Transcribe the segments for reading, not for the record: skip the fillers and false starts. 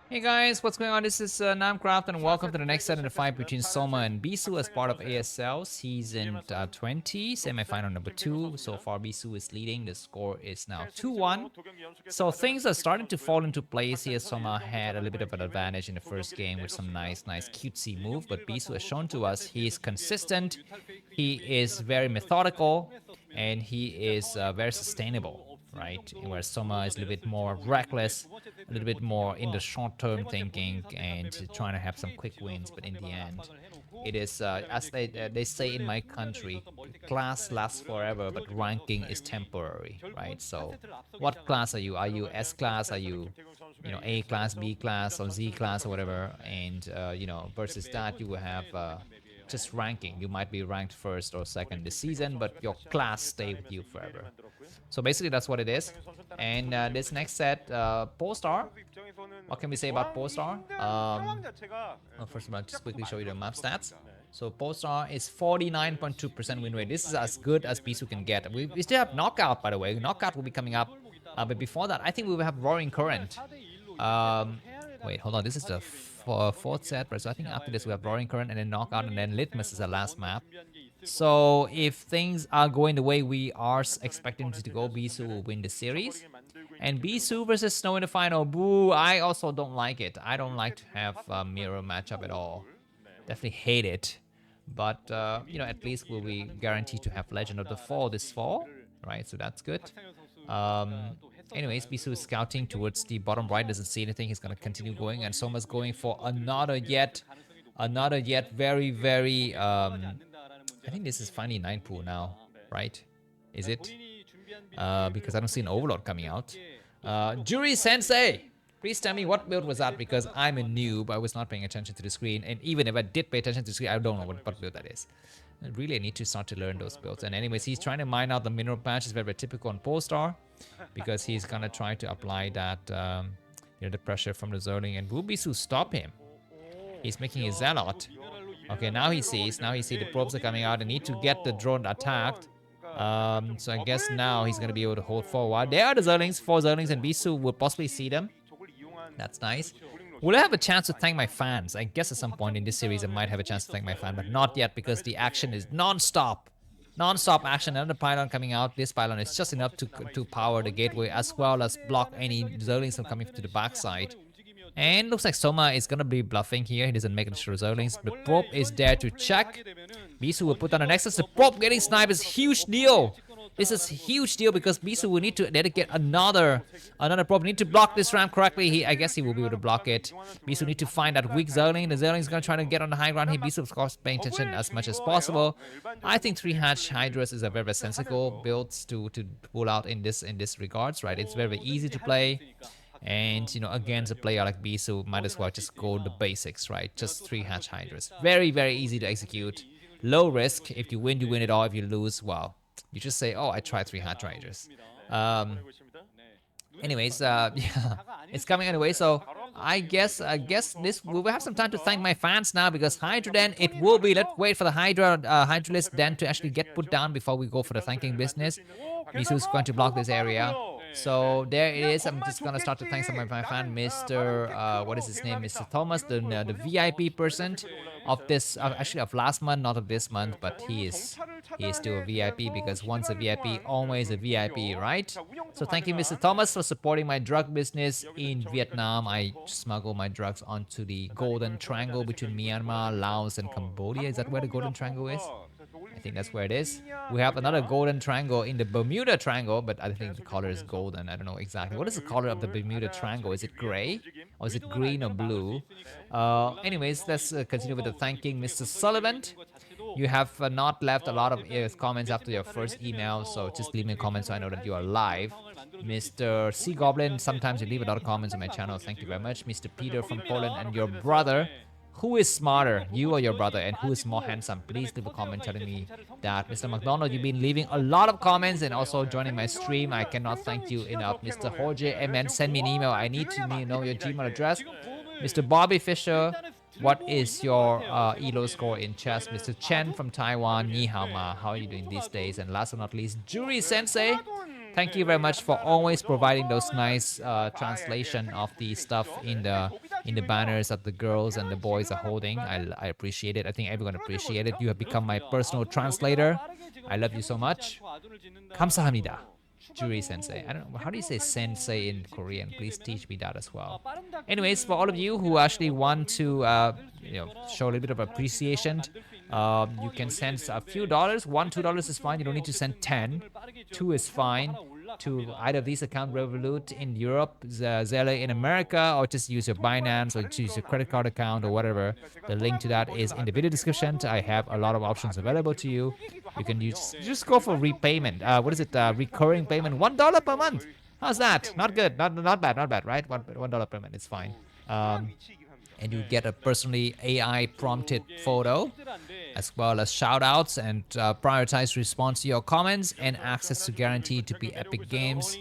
Hey guys, what's going on? This is Namcraft and welcome to the next set in the fight between Soma and Bisu as part of ASL Season 20, semi-final number 2. So far Bisu is leading, the score is now 2-1. So things are starting to fall into place here. Soma had a little bit of an advantage in the first game with some nice cutesy move, but Bisu has shown to us he is consistent, he is very methodical, and he is very sustainable, right? Where Soma is a little bit more reckless, a little bit more in the short term thinking and trying to have some quick wins. But in the end, it is as they say in my country, class lasts forever, but ranking is temporary, right? So, what class are you? Are you S class? Are you, A class, B class, or Z class, or whatever? And versus that, you will have just ranking. You might be ranked first or second this season, but your class stay with you forever. So basically, that's what it is. And this next set, Polestar. What can we say about Polestar? Well, first of all, just quickly show you the map stats. So Polestar is 49.2% win rate. This is as good as Bisu can get. We still have Knockout, by the way. Knockout will be coming up. But before that, I think we will have Roaring Current. Wait, hold on. This is the fourth set, right? So I think after this we have Roaring Current and then Knockout and then Litmus is the last map. So if things are going the way we are expecting to go, Bisu will win the series. And Bisu versus Snow in the final, boo, I also don't like it. I don't like to have a mirror matchup at all. Definitely hate it. But, at least we'll be guaranteed to have Legend of the Fall this fall, right? So that's good. Anyways, Bisu is scouting towards the bottom right, doesn't see anything. He's going to continue going. And Soma's going for another yet very, very, I think this is finally 9 pool now, right? Is it? Because I don't see an Overlord coming out. Jury Sensei! Please tell me what build was that, because I'm a noob. I was not paying attention to the screen. And even if I did pay attention to the screen, I don't know what build that is. I really need to start to learn those builds. And anyways, he's trying to mine out the mineral patch. It's very, very typical on Polestar, because he's going to try to apply that, the pressure from the Zerling. And will Bisu stop him? He's making a Zealot. Okay, now he sees the probes are coming out and need to get the drone attacked. So I guess now he's going to be able to hold for a while. There are the Zerlings, 4 Zerlings, and Bisu will possibly see them. That's nice. Will I have a chance to thank my fans? I guess at some point in this series I might have a chance to thank my fan, but not yet because the action is non-stop. Non-stop action, another pylon coming out. This pylon is just enough to power the gateway as well as block any Zerlings from coming to the backside. And looks like Soma is gonna be bluffing here. He doesn't make it to Zerlings. The probe is there to check. Bisu will put on the Nexus. The probe getting sniped is huge deal. This is a huge deal because Bisu will need to dedicate another probe. Need to block this ramp correctly. I guess he will be able to block it. Bisu need to find that weak Zerling. The Zerling is gonna try to get on the high ground here. Bisu of course paying attention as much as possible. I think 3-hatch Hydras is a very, very sensible build to pull out in this regards, right? It's very, very easy to play. And, against a player like Bisu, might as well just go the basics, right? Just 3-hatch Hydras. Very, very easy to execute. Low risk. If you win it all. If you lose, well, you just say, oh, I tried 3-hatch Hydras. Anyways, yeah, it's coming anyway. So I guess this we will have some time to thank my fans now, because Hydra Den, it will be. Let's wait for the Hydra list Den to actually get put down before we go for the thanking business. Bisu is going to block this area. So there it is. I'm just gonna start to thank some of my fan, Mr. What is his name? Mr. Thomas, the VIP person of this, actually of last month, not of this month, but he is still a VIP, because once a VIP, always a VIP, right? So thank you, Mr. Thomas, for supporting my drug business in Vietnam. I smuggle my drugs onto the Golden Triangle between Myanmar, Laos, and Cambodia. Is that where the Golden Triangle is? I think that's where it is. We have another Golden Triangle in the Bermuda Triangle, but I think the color is golden. I don't know exactly. What is the color of the Bermuda Triangle? Is it gray? Or is it green or blue? Anyways, let's continue with the thanking Mr. Sullivan. You have not left a lot of comments after your first email, so just leave me a comment so I know that you are live. Mr. Sea Goblin, sometimes you leave a lot of comments on my channel. Thank you very much. Mr. Peter from Poland and your brother. Who is smarter, you or your brother, and who is more handsome? Please leave a comment telling me that. Mr. McDonald, you've been leaving a lot of comments and also joining my stream. I cannot thank you enough. Mr. Jorge MN, send me an email. I need to know your Gmail address. Mr. Bobby Fisher, what is your ELO score in chess? Mr. Chen from Taiwan, Ni hao ma. How are you doing these days? And last but not least, Jury Sensei. Thank you very much for always providing those nice translation of the stuff in the banners that the girls and the boys are holding. I appreciate it. I think everyone appreciate it. You have become my personal translator. I love you so much. 감사합니다. Juri sensei. I don't know. How do you say sensei in Korean? Please teach me that as well. Anyways, for all of you who actually want to show a little bit of appreciation, you can send a few dollars. $1, $2 is fine. You don't need to send 10. 2 is fine. To either of these account, Revolut in Europe, Zelle in America, or just use your Binance or choose your credit card account or whatever. The link to that is in the video description. I have a lot of options available to you. You can just go for repayment. What is it? Recurring payment, $1 per month. How's that? Not good. Not bad, right? $1 per month. It's fine. And you get a personally AI prompted photo, as well as shout outs and prioritized response to your comments and access to guaranteed to be epic games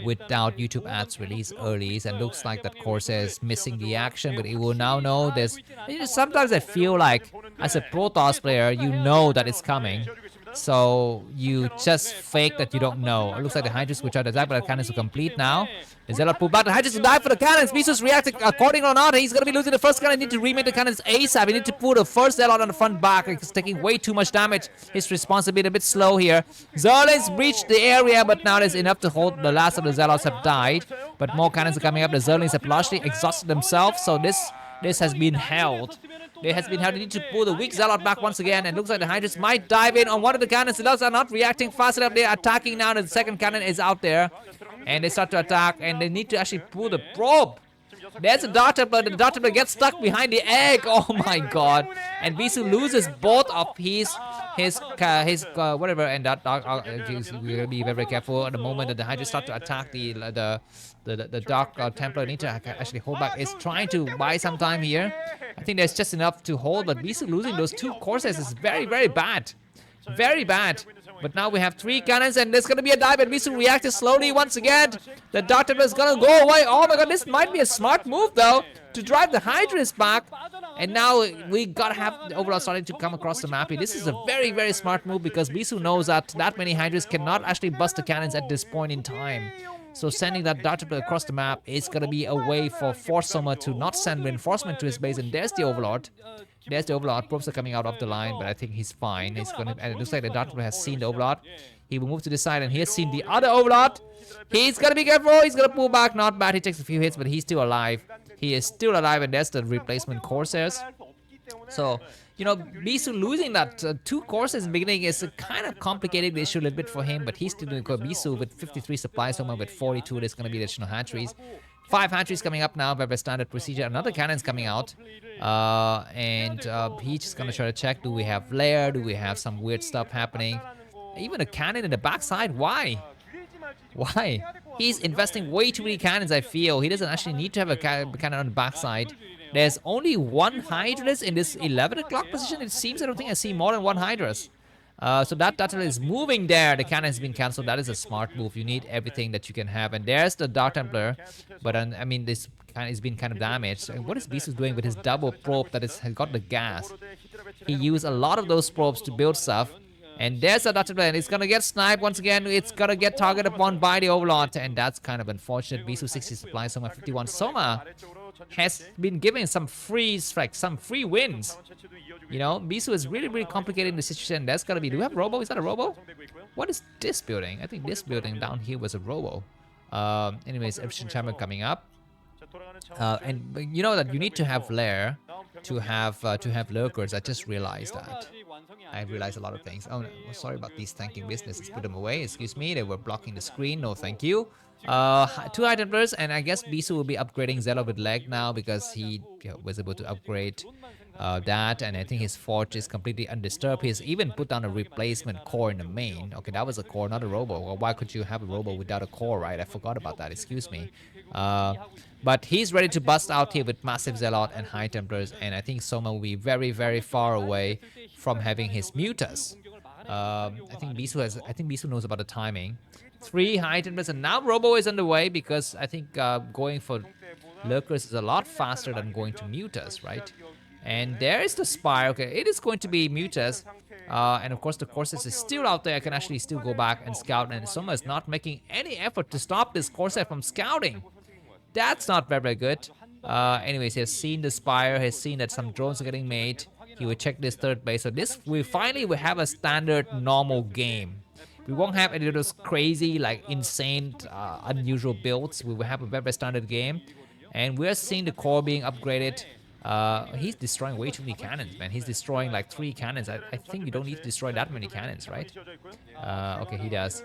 without YouTube ads released early. And looks like that Corsair is missing the action, but it will now know there's. Sometimes I feel like as a Protoss player, you know that it's coming. So you just fake that you don't know. It looks like the Hydras will try to attack, but the cannons are complete now. The Zealot pull back. The Hydras will die for the cannons. Besus reacting according or not. He's going to be losing the first cannon. Need to remake the cannons ASAP. He need to pull the first Zealot on the front back. He's taking way too much damage. His response will be a bit slow here. Zealots breached the area, but now there's enough to hold. The last of the Zealots have died, but more cannons are coming up. The Zerlings have largely exhausted themselves, so this has been held. They need to pull the weak Zealot back once again, and looks like the Hydras might dive in on one of the cannons. The Zealots are not reacting fast enough. They're attacking now. The second cannon is out there, and they start to attack, and they need to actually pull the probe. There's a Dark Templar. The Dark Templar gets stuck behind the egg. Oh my god. And Bisu loses both of his whatever, and that we're gonna be very, very careful at the moment that the Hydra start to attack the Dark Templar. Need to actually hold back. Is trying to buy some time here. I think there's just enough to hold, but Bisu losing those 2 Corsairs is very, very bad. Very bad. But now we have 3 cannons, and there's gonna be a dive, and Bisu reacted slowly once again. The Dark Templar is gonna go away. Oh my god, this might be a smart move though, to drive the Hydras back. And now we gotta have the Overlord starting to come across the map here. This is a very, very smart move because Bisu knows that many Hydras cannot actually bust the cannons at this point in time. So sending that Dark Templar across the map is gonna be a way for Force Summer to not send reinforcement to his base. And there's the Overlord. There's the Overlord. Probes are coming out of the line, but I think he's fine. And it looks like the Dark Templar has seen the Overlord. He will move to the side, and he has seen the other Overlord. He's gonna be careful. He's gonna pull back. Not bad. He takes a few hits, but he's still alive. He is still alive, and there's the replacement Corsairs. So, Bisu losing that 2 Corsairs in the beginning is kind of complicated the issue a little bit for him, but he's still doing good. Bisu with 53 supplies, someone with 42. There's gonna be additional hatcheries. 5 hatcheries coming up now by standard procedure. Another cannon's coming out. And he's just gonna try to check, do we have lair? Do we have some weird stuff happening? Even a cannon in the backside? Why? Why? He's investing way too many cannons, I feel. He doesn't actually need to have a cannon on the backside. There's only 1 Hydras in this 11 o'clock position. It seems, I don't think I see more than 1 Hydras. So that Templar is moving there. The cannon has been cancelled. That is a smart move. You need everything that you can have. And there's the Dark Templar. But I mean, this cannon has been kind of damaged. And what is Bisu doing with his double probe that has got the gas? He used a lot of those probes to build stuff. And there's a Dark Templar, and it's gonna get sniped once again. It's gonna get targeted upon by the Overlord, and that's kind of unfortunate. Bisu 60 supplies, Soma 51. Soma has been given some free strikes, some free wins. Bisu is really, really complicating the situation. That's gotta be. Do we have Robo? Is that a Robo? What is this building? I think this building down here was a Robo. Anyways, efficient chamber coming up. And you know that you need to have lair to have lurkers. I just realized that. I realized a lot of things. Oh, no, sorry about these tanking businesses. Put them away. Excuse me. They were blocking the screen. No, thank you. 2 High Templars, and I guess Bisu will be upgrading Zelo with leg now because he was able to upgrade that, and I think his forge is completely undisturbed. He's even put down a replacement core in the main. Okay, that was a core, not a robo. Well, why could you have a robo without a core, right? I forgot about that. Excuse me. But he's ready to bust out here with massive Zealot and High Templars, and I think Soma will be very, very far away from having his Mutas. I think Bisu knows about the timing. 3 High Templars, and now Robo is underway because I think going for Lurkers is a lot faster than going to Mutas, right? And there is the Spire. Okay, it is going to be Mutas. And of course, the Corsair is still out there. I can actually still go back and scout, and Soma is not making any effort to stop this Corsair from scouting. That's not very, very good. Anyways, he has seen the Spire, has seen that some drones are getting made. He will check this third base. So this, we finally will have a standard normal game. We won't have any of those crazy, like insane, unusual builds. We will have a very, very standard game. And we're seeing the core being upgraded. He's destroying way too many cannons, man. He's destroying like 3 cannons. I think you don't need to destroy that many cannons, right? Okay, he does.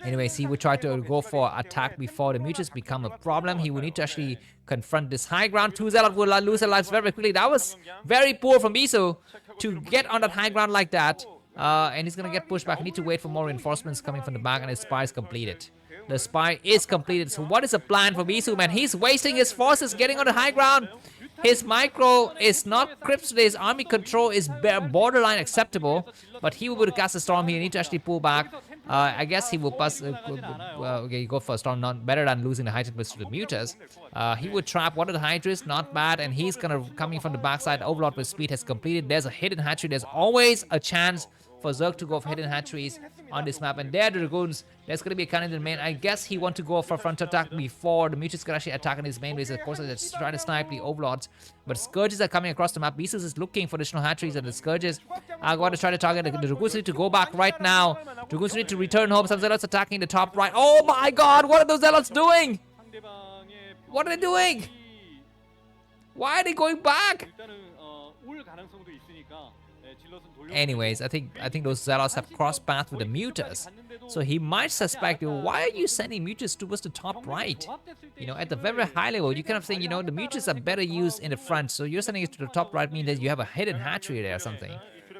Anyways, he would try to go for attack before the mutas become a problem. He will need to actually confront this high ground. 2 Zealot will lose their lives very, very quickly. That was very poor from Bisu to get on that high ground like that. And he's gonna get pushed back. Need to wait for more reinforcements coming from the back, and his spy is completed. The spy is completed. So what is the plan for Bisu, man? He's wasting his forces getting on the high ground. His micro is not crisp today. His army control is borderline acceptable, but he will cast a storm here. He need to actually pull back. I guess he will pass. Okay, go for a storm. Not better than losing the Hydras to the mutas. He would trap one of the Hydras, not bad, and he's gonna coming from the backside. Overlord with speed has completed. There's a hidden hatchery. There's always a chance for Zerg to go for hidden hatcheries on this map, and there are the Dragoons. There's gonna be a cannon in the main. I guess he want to go for front attack before the Mutas can actually attack on his main base. Of course, they're trying to snipe the Overlords, but Scourges are coming across the map. Besus is looking for additional hatcheries, and the Scourges are going to try to target the Dragoons. Need to go back right now. Dragoons need to return home. Some Zealots attacking the top right. Oh my God! What are those Zealots doing? What are they doing? Why are they going back? Anyways, I think those Zealots have crossed paths with the Mutas. So he might suspect, why are you sending Mutas towards the top right? You know, at the very high level, you kind of think, you know, the Mutas are better used in the front. So you're sending it to the top right, means that you have a hidden hatchery there or something.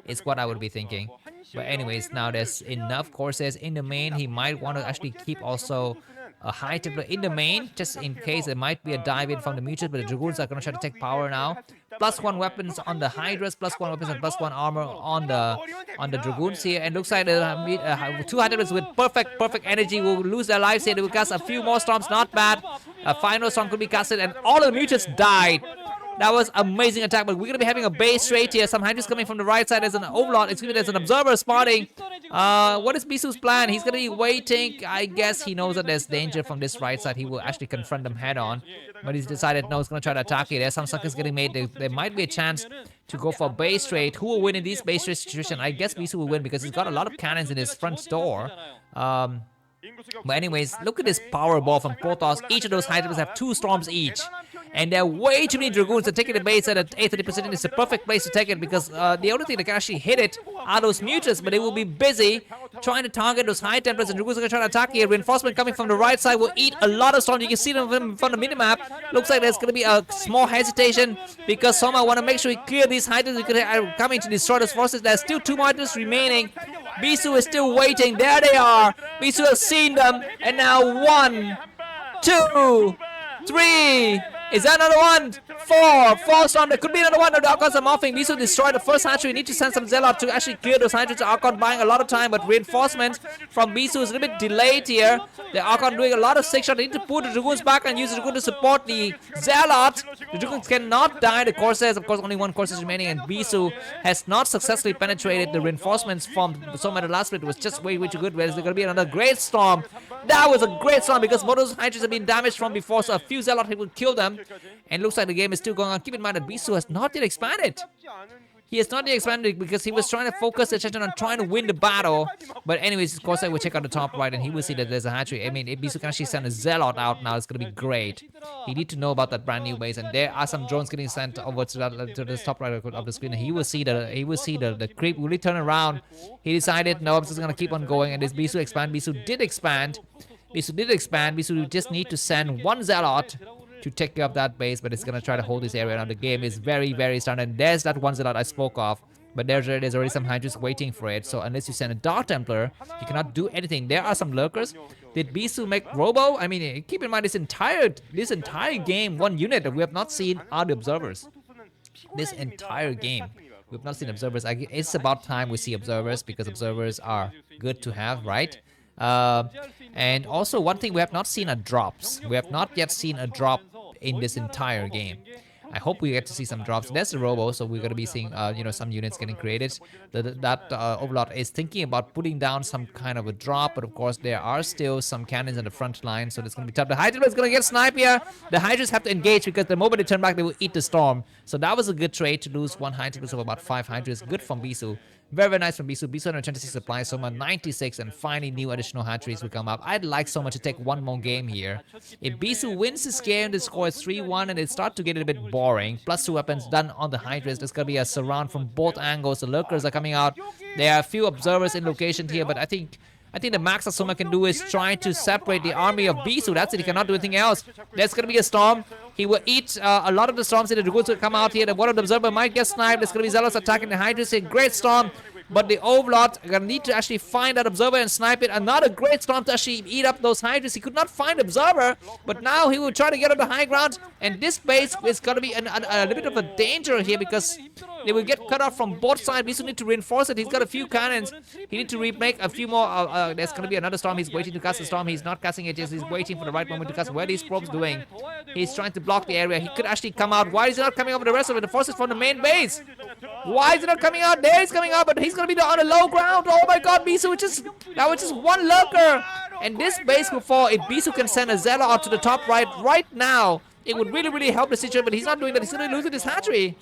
Is what I would be thinking. But anyways, now there's enough Corsairs in the main. He might want to actually keep also a High Templar in the main, just in case there might be a dive in from the Mutas, but the Dragoons are going to try to take power now. +1 weapons on the Hydras, +1 weapons and +1 armor on the Dragoons here, and looks like the 2 Hydras with perfect energy will lose their lives here. They will cast a few more storms, not bad. A final storm could be casted, and all of the Mutas died. That was amazing attack, but we're going to be having a base straight here. Some Hydras coming from the right side as an Overlord. Excuse me, there's an Observer spotting. What is Bisu's plan? He's going to be waiting. I guess he knows that there's danger from this right side. He will actually confront them head on. But he's decided, no, he's going to try to attack it. There's some suckers getting made. There might be a chance to go for base trade. Who will win in this base trade situation? I guess Bisu will win because he's got a lot of cannons in his front door. But anyways, look at this power ball from Protoss. Each of those Hydras have 2 storms each. And there are way too many Dragoons to take it the base at 30%. It's a perfect place to take it because the only thing that can actually hit it are those Mutas, but they will be busy trying to target those High Templars, and Dragoons are going to try to attack here. Reinforcement coming from the right side will eat a lot of storms. You can see them from the minimap. Looks like there's going to be a small hesitation because Soma want to make sure he clear these Hydras because they are coming to destroy those forces. There's still 2 Hydras remaining. Bisu is still waiting. There they are. Bisu has seen them, and now 1, 2, 3. Is that another one? 4 storm. There could be another one. The Archons are morphing. Bisu destroyed the first hatchery. We need to send some Zealot to actually clear those hatcheries. The Archon buying a lot of time, but reinforcements from Bisu is a little bit delayed here. The Archon doing a lot of 6 shot. They need to put the Dragoons back and use the Dragoon to support the Zealot. The Dragoons cannot die. The Corsairs, of course, only 1 Corsair remaining, and Bisu has not successfully penetrated the reinforcements from Soma. The last split was just way too good. Whereas there's going to be another great storm. That was a great storm because most of those Hydras have been damaged from before, so a few Zealot will kill them. And looks like the game is still going on. Keep in mind that Bisu has not yet expanded. He has not yet expanded because he was trying to focus attention on trying to win the battle. But anyways, of course, I will check out the top right and he will see that there's a hatchery. I mean, if Bisu can actually send a Zealot out now, it's going to be great. He need to know about that brand new base, and there are some drones getting sent over to the top right of the screen. And he will see the creep. Will he turn around? He decided, no, I'm just going to keep on going. And this Bisu expand. Bisu did expand. Bisu just need to send 1 Zealot to take care of that base, but it's gonna try to hold this area. Now the game is very standard. There's that 1 Zealot I spoke of, but there's already some Hydras waiting for it. So unless you send a Dark Templar, you cannot do anything. There are some lurkers. Did Bisu make Robo? I mean, keep in mind this entire game, 1 unit that we have not seen are the Observers. This entire game, we have not seen Observers. It's about time we see Observers because Observers are good to have, right? And also one thing we have not seen are drops. We have not yet seen a drop in this entire game. I hope we get to see some drops. There's the Robo, so we're gonna be seeing some units getting created. That Overlord is thinking about putting down some kind of a drop, but of course there are still some cannons in the front line, so it's gonna be tough. The Hydra is gonna get sniped here. The Hydras have to engage because the moment they turn back, they will eat the storm. So that was a good trade to lose one Hydra of about 5 Hydras. Good from Bisu. Very, very nice from Bisu. Bisu 126 supplies, Soma 96, and finally new additional hatcheries will come up. I'd like Soma to take one more game here. If Bisu wins this game, the score is 3-1, and it starts to get a bit boring. Plus 2 weapons done on the Hydras. There's going to be a surround from both angles. The lurkers are coming out. There are a few observers in location here, but I think the max that Soma can do is try to separate the army of Bisu. That's it. He cannot do anything else. There's going to be a storm. He will eat a lot of the storms. The Dragoons will come out here. One of the observer might get sniped. There's going to be Zealots attacking the Hydras. A great storm. But the Overlord are going to need to actually find that Observer and snipe it. Another great storm to actually eat up those Hydras. He could not find Observer, but now he will try to get on the high ground. And this base is going to be a little bit of a danger here because they will get cut off from both sides. Bisu need to reinforce it. He's got a few cannons. He need to remake a few more. There's going to be another storm. He's waiting to cast the storm. He's not casting it. He's waiting for the right moment to cast. What are these probes doing? He's trying to block the area. He could actually come out. Why is he not coming over the rest of it? The forces from the main base. Why is he not coming out? There he's coming out, but he's going to be on the low ground. Oh my god, Bisu, that was just one lurker. And this base will fall if Bisu can send a Zealot out to the top right now. It would really, really help the situation, but he's not doing that. He's going to lose this hatchery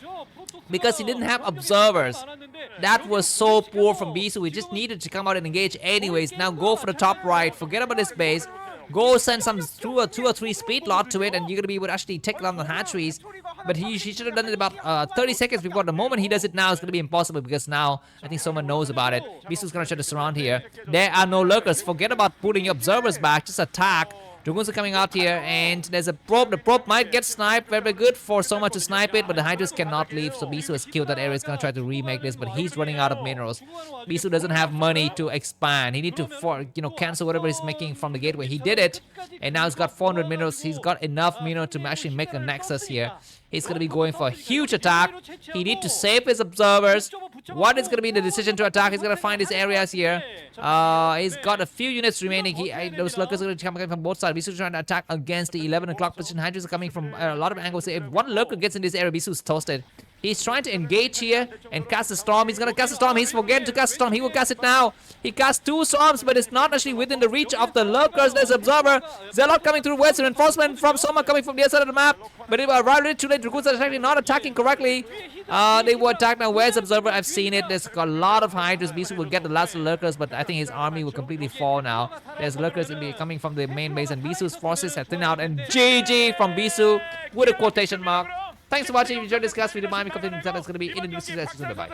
because he didn't have observers. That was so poor from Bisu. He just needed to come out and engage anyways. Now go for the top right. Forget about this base. Go send some two or three speed lot to it, and you're gonna be able to actually take down the hatcheries. But he should have done it about 30 seconds before. The moment he does it now, it's gonna be impossible because now I think someone knows about it. Bisu's gonna try to surround here. There are no lurkers. Forget about putting your observers back. Just attack. Dragoons are coming out here, and there's a probe. The probe might get sniped. Very, very good for Soma to snipe it, but the Hydras cannot leave, so Bisu has killed that area. He's going to try to remake this, but he's running out of minerals. Bisu doesn't have money to expand. He need to, cancel whatever he's making from the gateway. He did it, and now he's got 400 minerals. He's got enough minerals to actually make a nexus here. He's going to be going for a huge attack. He needs to save his observers. What is going to be the decision to attack? He's going to find his areas here. He's got a few units remaining. Those lurkers are going to come from both sides. Bisu's trying to attack against the 11 o'clock position. Hydras are coming from a lot of angles. If one lurker gets in this area, Bisu's toasted. He's trying to engage here and cast a storm. He's going to cast a storm. He's forgetting to cast a storm. He will cast it now. He cast 2 storms, but it's not actually within the reach of the lurkers. There's Observer. Zealot coming through west. Reinforcement from Soma coming from the other side of the map. But it arrived too late. Dragoons are actually not attacking correctly. They will attack now. Where's Observer? I've seen it. There's got a lot of Hydras. Bisu will get the last of the lurkers, but I think his army will completely fall now. There's lurkers coming from the main base, and Bisu's forces have thinned out. And GG from Bisu with a quotation mark. Thanks for watching. If you enjoyed this class, remind me, it's going to be in the news. Bye.